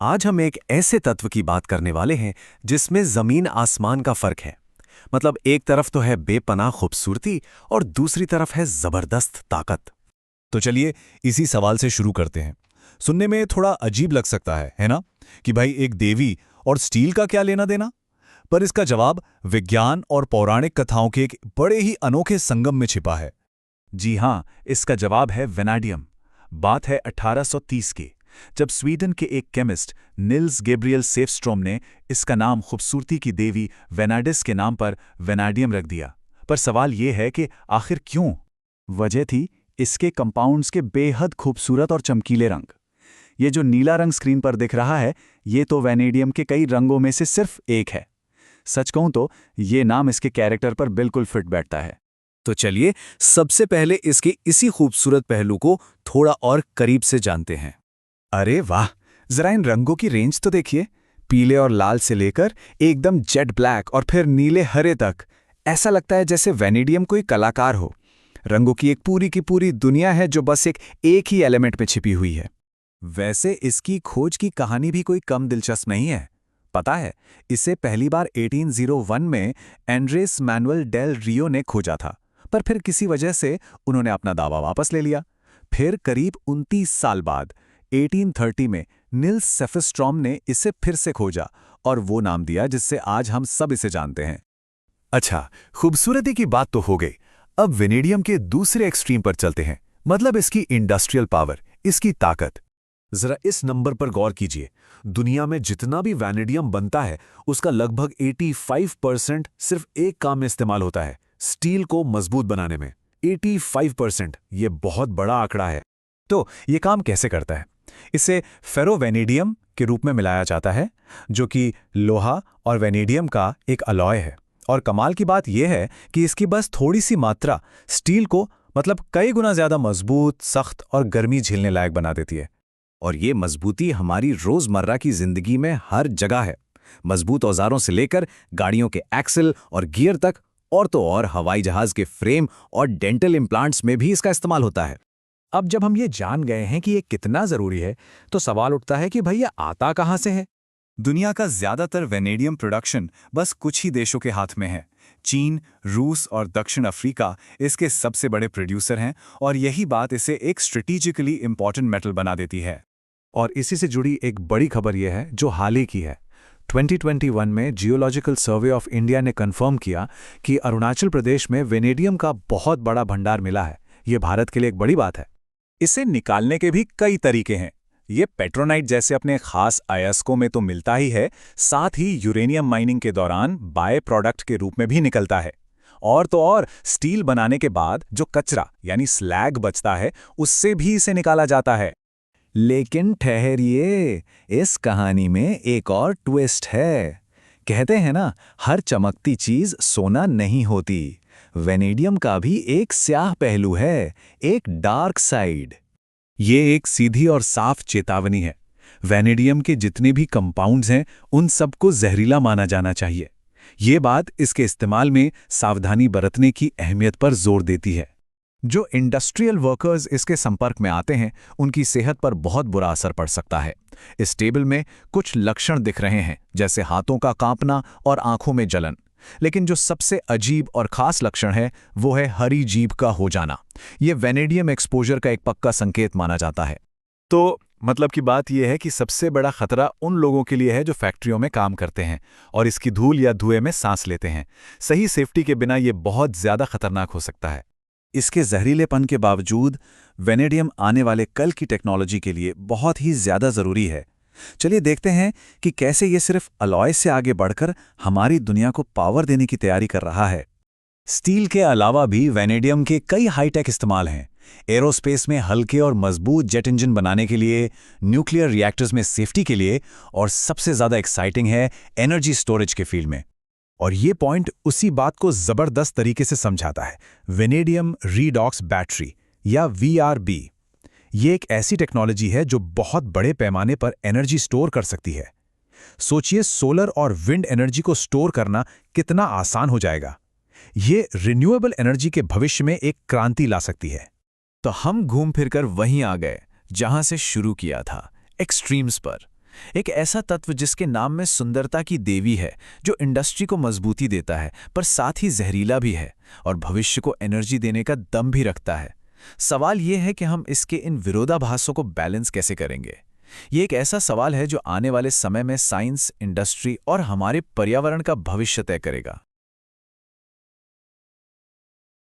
आज हम एक ऐसे तत्व की बात करने वाले हैं जिसमें जमीन आसमान का फर्क है। मतलब एक तरफ तो है बेपनाह खूबसूरती और दूसरी तरफ है जबरदस्त ताकत। तो चलिए इसी सवाल से शुरू करते हैं। सुनने में थोड़ा अजीब लग सकता है ना? कि भाई एक देवी और स्टील का क्या लेना देना? पर इसका जवाब विज्ञान और पौराणिक कथाओं के एक बड़े ही अनोखे संगम में छिपा है। जी हाँ, इसका जवाब है वेनाडियम। बात है 1830 की, जब स्वीडन के एक केमिस्ट निल्स गैब्रियल सेफस्ट्रोम ने इसका नाम खूबसूरती की देवी वेनाडिस के नाम पर वेनाडियम रख दिया। पर सवाल ये है कि आखिर क्यों? वजह थी इसके कंपाउंड्स के बेहद खूबसूरत और चमकीले रंग। ये जो नीला रंग स्क्रीन पर दिख रहा है, ये तो वेनेडियम के कई रंगों में से सिर्फ एक है। सच कहूं तो ये नाम इसके कैरेक्टर पर बिल्कुल फिट बैठता है। तो चलिए सबसे पहले इसके इसी खूबसूरत पहलू को थोड़ा और करीब से जानते हैं। अरे वाह, जरा इन रंगों की रेंज तो देखिए। पीले और लाल से लेकर एकदम जेट ब्लैक और फिर नीले हरे तक। ऐसा लगता है जैसे वेनेडियम कोई कलाकार हो। रंगों की एक पूरी की पूरी दुनिया है जो बस एक ही एलिमेंट में छिपी हुई है। वैसे इसकी खोज की कहानी भी कोई कम दिलचस्प नहीं है। पता है, इसे पहली बार 1801 में एंड्रेस मैनुअल डेल रियो ने खोजा था, पर फिर किसी वजह से उन्होंने अपना दावा वापस ले लिया। फिर करीब 29 साल बाद 1830 में निल्स सेफस्ट्रॉम ने इसे फिर से खोजा और वो नाम दिया जिससे आज हम सब इसे जानते हैं। अच्छा, खूबसूरती की बात तो हो गई। अब वेनेडियम के दूसरे एक्सट्रीम पर चलते हैं, मतलब इसकी इंडस्ट्रियल पावर, इसकी ताकत। जरा इस नंबर पर गौर कीजिए। दुनिया में जितना भी वैनेडियम बनता है उसका लगभग 85% सिर्फ एक काम में इस्तेमाल होता है, स्टील को मजबूत बनाने में। 85%, ये बहुत बड़ा आंकड़ा है। तो ये काम कैसे करता है? इसे फेरोवेनेडियम के रूप में मिलाया जाता है, जो कि लोहा और वेनेडियम का एक अलॉय है। और कमाल की बात यह है कि इसकी बस थोड़ी सी मात्रा स्टील को मतलब कई गुना ज्यादा मजबूत, सख्त और गर्मी झेलने लायक बना देती है। और ये मजबूती हमारी रोजमर्रा की जिंदगी में हर जगह है। मजबूत औजारों से लेकर गाड़ियों के एक्सल और गियर तक, और तो और हवाई जहाज के फ्रेम और डेंटल इम्प्लांट्स में भी इसका इस्तेमाल होता है। अब जब हम ये जान गए हैं कि ये कितना जरूरी है, तो सवाल उठता है कि भैया आता कहां से है? दुनिया का ज्यादातर वेनेडियम प्रोडक्शन बस कुछ ही देशों के हाथ में है। चीन, रूस और दक्षिण अफ्रीका इसके सबसे बड़े प्रोड्यूसर हैं, और यही बात इसे एक स्ट्रेटेजिकली इंपॉर्टेंट मेटल बना देती है। और इसी से जुड़ी एक बड़ी खबर यह है जो हाल ही की है। 2021 में जियोलॉजिकल सर्वे ऑफ इंडिया ने कंफर्म किया कि अरुणाचल प्रदेश में वेनेडियम का बहुत बड़ा भंडार मिला है। ये भारत के लिए एक बड़ी बात है। इसे निकालने के भी कई तरीके हैं। ये पेट्रोनाइट जैसे अपने खास अयस्कों में तो मिलता ही है, साथ ही यूरेनियम माइनिंग के दौरान बाय प्रोडक्ट के रूप में भी निकलता है। और तो और स्टील बनाने के बाद जो कचरा यानी स्लैग बचता है, उससे भी इसे निकाला जाता है। लेकिन ठहरिए, इस कहानी में एक और ट्विस्ट है। कहते हैं ना, हर चमकती चीज सोना नहीं होती। वेनेडियम का भी एक स्याह पहलू है, एक डार्क साइड। ये एक सीधी और साफ चेतावनी है। वेनेडियम के जितने भी कंपाउंड्स हैं, उन सबको जहरीला माना जाना चाहिए। ये बात इसके इस्तेमाल में सावधानी बरतने की अहमियत पर जोर देती है। जो इंडस्ट्रियल वर्कर्स इसके संपर्क में आते हैं, उनकी सेहत पर बहुत बुरा असर पड़ सकता है। इस टेबल में कुछ लक्षण दिख रहे हैं, जैसे हाथों का कांपना और आंखों में जलन। लेकिन जो सबसे अजीब और खास लक्षण है, वो है हरी जीभ का हो जाना। ये वेनेडियम एक्सपोजर का एक पक्का संकेत माना जाता है। तो मतलब की बात यह है कि सबसे बड़ा खतरा उन लोगों के लिए है जो फैक्ट्रियों में काम करते हैं और इसकी धूल या धुएं में सांस लेते हैं। सही सेफ्टी के बिना ये बहुत ज्यादा खतरनाक हो सकता है। इसके जहरीलेपन के बावजूद वेनेडियम आने वाले कल की टेक्नोलॉजी के लिए बहुत ही ज्यादा जरूरी है। चलिए देखते हैं कि कैसे ये सिर्फ अलॉय से आगे बढ़कर हमारी दुनिया को पावर देने की तैयारी कर रहा है। स्टील के अलावा भी वेनेडियम के कई हाईटेक इस्तेमाल हैं। एरोस्पेस में हल्के और मजबूत जेट इंजन बनाने के लिए, न्यूक्लियर रिएक्टर्स में सेफ्टी के लिए, और सबसे ज्यादा एक्साइटिंग है एनर्जी स्टोरेज के फील्ड में। और ये पॉइंट उसी बात को जबरदस्त तरीके से समझाता है। वेनेडियम रीडॉक्स बैटरी या VRB, ये एक ऐसी टेक्नोलॉजी है जो बहुत बड़े पैमाने पर एनर्जी स्टोर कर सकती है। सोचिए, सोलर और विंड एनर्जी को स्टोर करना कितना आसान हो जाएगा। ये रिन्यूएबल एनर्जी के भविष्य में एक क्रांति ला सकती है। तो हम घूम फिरकर वहीं आ गए जहां से शुरू किया था, एक्सट्रीम्स पर। एक ऐसा तत्व जिसके नाम में सुंदरता की देवी है, जो इंडस्ट्री को मजबूती देता है पर साथ ही जहरीला भी है और भविष्य को एनर्जी देने का दम भी रखता है। सवाल यह है कि हम इसके इन विरोधाभासों को बैलेंस कैसे करेंगे। ये एक ऐसा सवाल है जो आने वाले समय में साइंस, इंडस्ट्री और हमारे पर्यावरण का भविष्य तय करेगा।